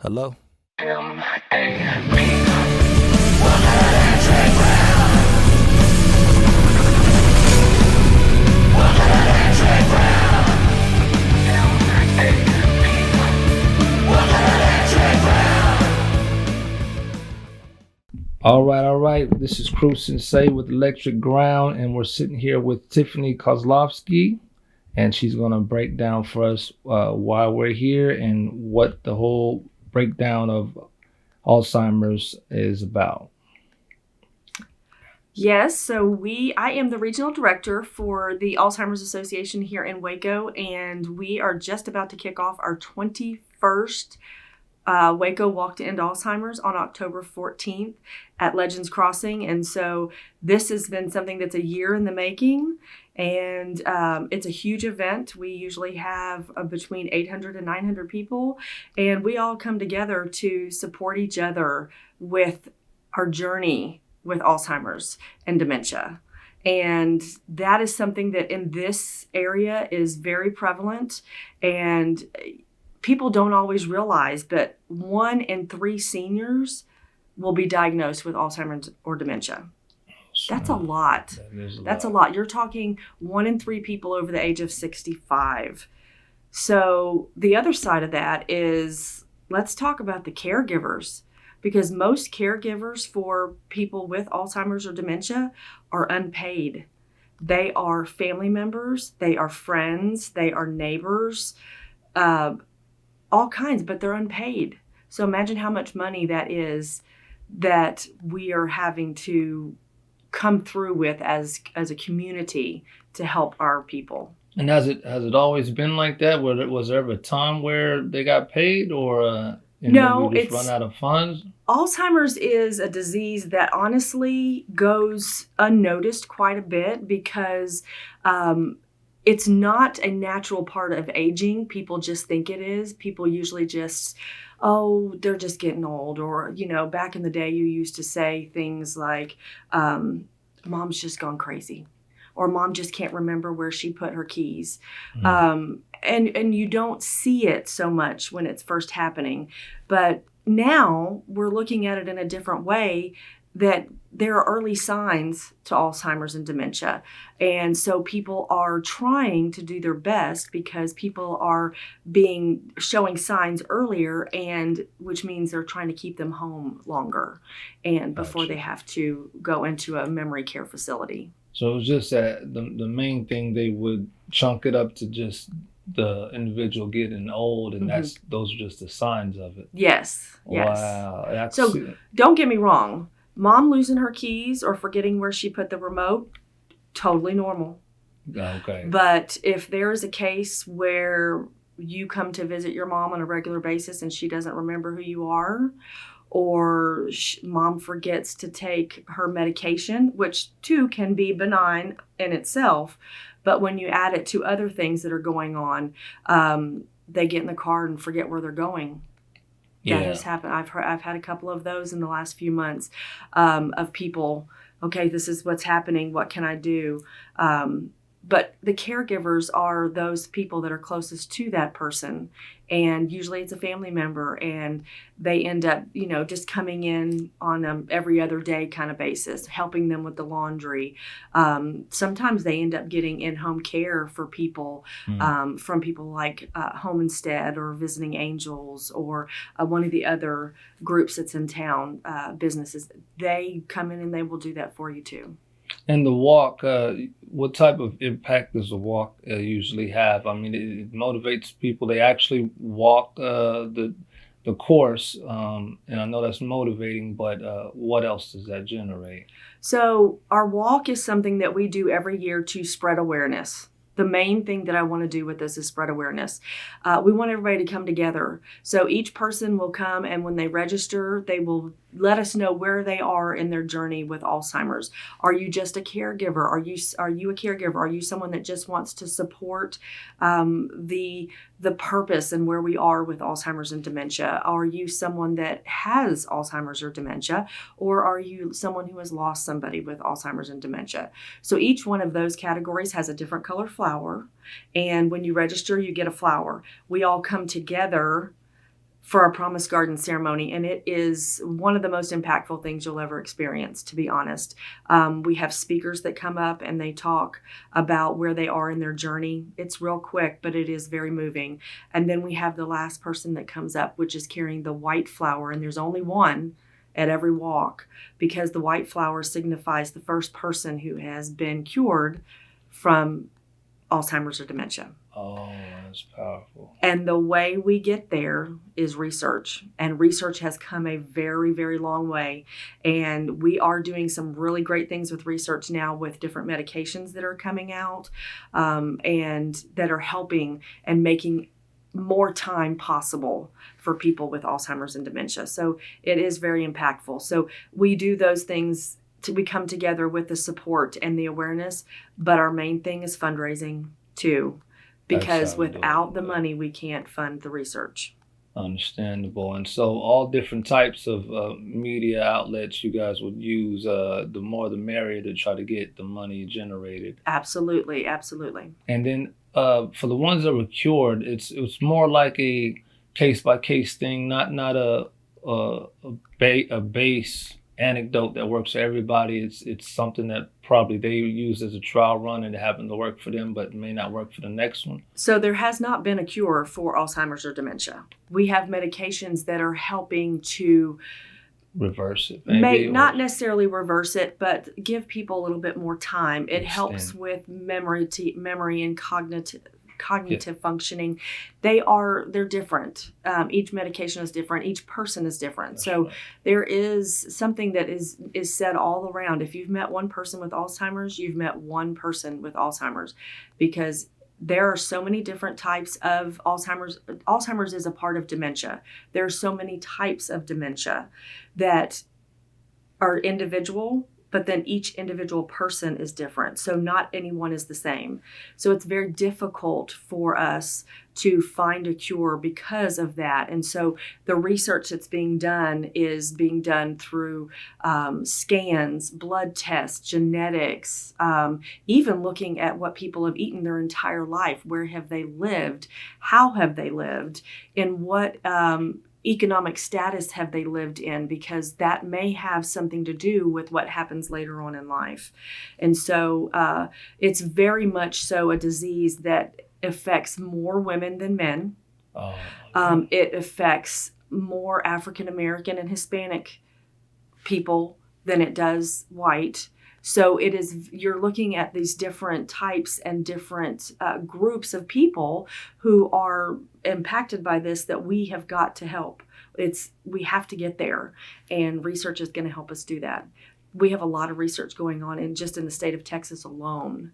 Hello? All right. This is Crew Sensei with Electric Ground, and we're sitting here with Tiffany Koslovsky, and she's going to break down for us why we're here and what the whole breakdown of Alzheimer's is about. Yes, so I am the regional director for the Alzheimers Association here in Waco, and we are just about to kick off our 21st Waco Walk to End Alzheimer's on October 14th at Legends Crossing. And so this has been something that's a year in the making, and it's a huge event. We usually have between 800 and 900 people, and we all come together to support each other with our journey with Alzheimer's and dementia. And that is something that in this area is very prevalent, and people don't always realize that 1 in 3 seniors will be diagnosed with Alzheimer's or dementia. That's a lot. That's a lot. You're talking 1 in 3 people over the age of 65. So the other side of that is, let's talk about the caregivers, because most caregivers for people with Alzheimer's or dementia are unpaid. They are family members, they are friends, they are neighbors, all kinds, but they're unpaid. So imagine how much money that is that we are having to come through with as a community to help our people. And has it always been like that? Was there ever a time where they got paid, or no, we just run out of funds? Alzheimer's is a disease that honestly goes unnoticed quite a bit because it's not a natural part of aging. People just think it is. People usually just, they're just getting old. Or, back in the day, you used to say things like, mom's just gone crazy. Or mom just can't remember where she put her keys. Mm. And you don't see it so much when it's first happening. But now we're looking at it in a different way, that there are early signs to Alzheimer's and dementia. And so people are trying to do their best because people are showing signs earlier, and which means they're trying to keep them home longer and before they have to go into a memory care facility. So it was just that the main thing, they would chunk it up to just the individual getting old, and those are just the signs of it. Yes. Wow. So don't get me wrong. Mom losing her keys or forgetting where she put the remote, totally normal. Okay. But if there is a case where you come to visit your mom on a regular basis and she doesn't remember who you are, or mom forgets to take her medication, which too can be benign in itself, but when you add it to other things that are going on, they get in the car and forget where they're going. Yeah. That has happened. I've had a couple of those in the last few months, of people, okay, this is what's happening, what can I do? But the caregivers are those people that are closest to that person. And usually it's a family member, and they end up, just coming in on every other day kind of basis, helping them with the laundry. Sometimes they end up getting in-home care for people, from people like Home Instead or Visiting Angels, or one of the other groups that's in town, businesses. They come in and they will do that for you too. And the walk, what type of impact does the walk usually have? I mean, it motivates people. They actually walk the course, and I know that's motivating, but what else does that generate? So our walk is something that we do every year to spread awareness. The main thing that I want to do with this is spread awareness. We want everybody to come together. So each person will come, and when they register, they will let us know where they are in their journey with Alzheimer's. Are you just a caregiver? Are you a caregiver? Are you someone that just wants to support the purpose and where we are with Alzheimer's and dementia? Are you someone that has Alzheimer's or dementia? Or are you someone who has lost somebody with Alzheimer's and dementia? So each one of those categories has a different color flower. And when you register, you get a flower. We all come together for our Promise Garden ceremony, and it is one of the most impactful things you'll ever experience, to be honest. We have speakers that come up and they talk about where they are in their journey. It's real quick, but it is very moving. And then we have the last person that comes up, which is carrying the white flower, and there's only one at every walk, because the white flower signifies the first person who has been cured from Alzheimer's or dementia. Oh, that's powerful. And the way we get there is research. And research has come a very, very long way. And we are doing some really great things with research now, with different medications that are coming out and that are helping and making more time possible for people with Alzheimer's and dementia. So it is very impactful. So we do those things. We come together with the support and the awareness, but our main thing is fundraising too. Because without the money, we can't fund the research. Understandable. And so all different types of media outlets you guys would use, the more the merrier, to try to get the money generated. Absolutely, absolutely. And then for the ones that were cured, it's more like a case-by-case thing, not a base anecdote that works for everybody. It's something that probably they use as a trial run and it happened to work for them, but may not work for the next one. So there has not been a cure for Alzheimer's or dementia. We have medications that are helping to reverse it, maybe, not necessarily reverse it, but give people a little bit more time. It helps with memory and cognitive functioning. They're different. Each medication is different. Each person is different. That's so right. There is something that is said all around. If you've met one person with Alzheimer's, you've met one person with Alzheimer's, because there are so many different types of Alzheimer's. Alzheimer's is a part of dementia. There are so many types of dementia that are individual, but then each individual person is different. So not anyone is the same. So it's very difficult for us to find a cure because of that. And so the research that's being done is being done through scans, blood tests, genetics, even looking at what people have eaten their entire life. Where have they lived? How have they lived? In what economic status have they lived in, because that may have something to do with what happens later on in life. And so it's very much so a disease that affects more women than men. Oh, okay. It affects more African American and Hispanic people than it does white. So you're looking at these different types and different groups of people who are impacted by this that we have got to help. We have to get there, and research is going to help us do that. We have a lot of research going on in the state of Texas alone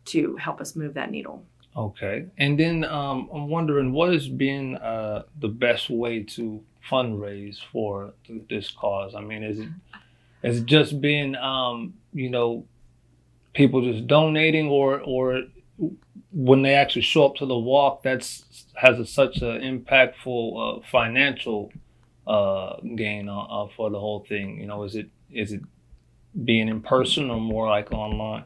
to help us move that needle. Okay. And then I'm wondering, what has been the best way to fundraise for this cause? I mean, is it just been people just donating, or when they actually show up to the walk, has such an impactful financial gain for the whole thing? Is it being in person or more like online?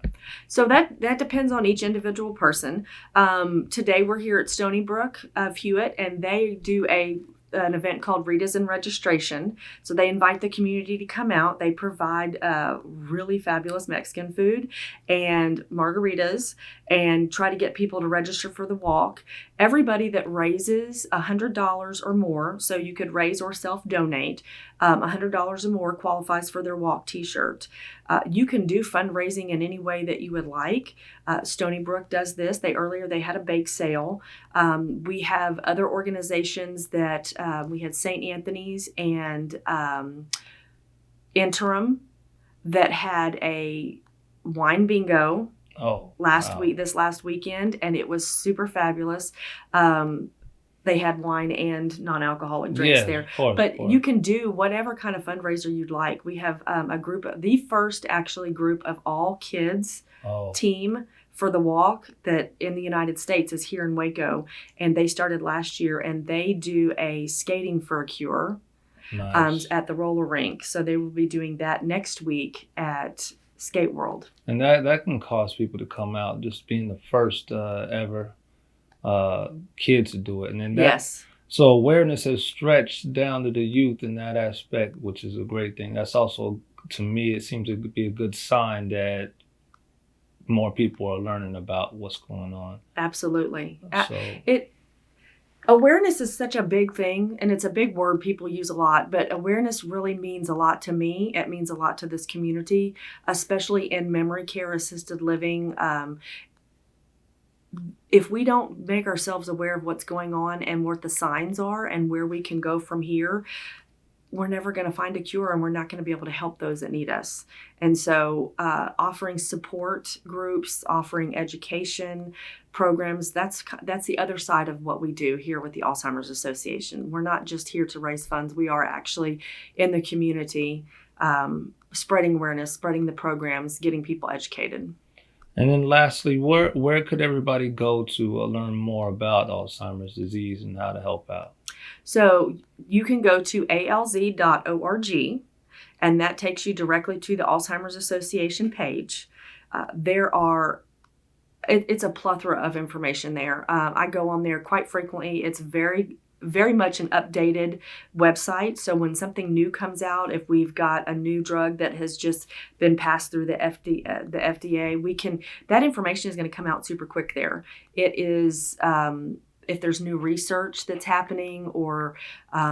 So that depends on each individual person. Today we're here at Stony Brook of Hewitt, and they do an event called Rita's in Registration. So they invite the community to come out. They provide really fabulous Mexican food and margaritas, and try to get people to register for the walk. Everybody that raises $100 or more, so you could raise or self-donate, $100 or more qualifies for their walk t-shirt. You can do fundraising in any way that you would like. Stony Brook does this. They had a bake sale. We have other organizations that we had St. Anthony's and Interim that had a wine bingo this last weekend, and it was super fabulous. They had wine and non-alcoholic drinks there. Of course. You can do whatever kind of fundraiser you'd like. We have the first group of all kids team for the walk that in the United States is here in Waco, and they started last year, and they do a skating for a cure. Nice. At the roller rink. So they will be doing that next week at Skate World. And that can cause people to come out, just being the first ever kids to do it. And then So awareness has stretched down to the youth in that aspect, which is a great thing. That's also, to me, it seems to be a good sign that more people are learning about what's going on. Absolutely. So It Awareness is such a big thing, and it's a big word people use a lot, but awareness really means a lot to me. It means a lot to this community, especially in memory care, assisted living. If we don't make ourselves aware of what's going on and what the signs are and where we can go from here, we're never going to find a cure, and we're not going to be able to help those that need us. And so offering support groups, offering education programs, that's the other side of what we do here with the Alzheimer's Association. We're not just here to raise funds. We are actually in the community, spreading awareness, spreading the programs, getting people educated. and then lastly, where could everybody go to learn more about Alzheimer's disease and how to help out? So you can go to alz.org, and that takes you directly to the Alzheimer's Association page. It's a plethora of information there. I go on there quite frequently. It's very, very much an updated website. So when something new comes out, if we've got a new drug that has just been passed through the FDA, that information is going to come out super quick there. It is. If there's new research that's happening or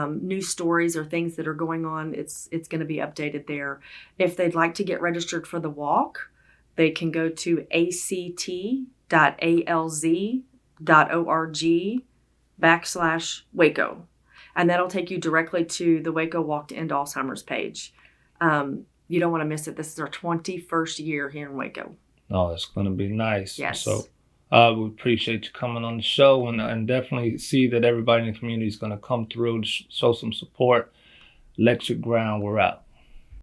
new stories or things that are going on, it's going to be updated there. If they'd like to get registered for the walk, they can go to act.alz.org/Waco. And that'll take you directly to the Waco Walk to End Alzheimer's page. You don't want to miss it. This is our 21st year here in Waco. Oh, it's going to be nice. Yes. So we appreciate you coming on the show, and definitely see that everybody in the community is going to come through to show some support. Electric Ground, we're out.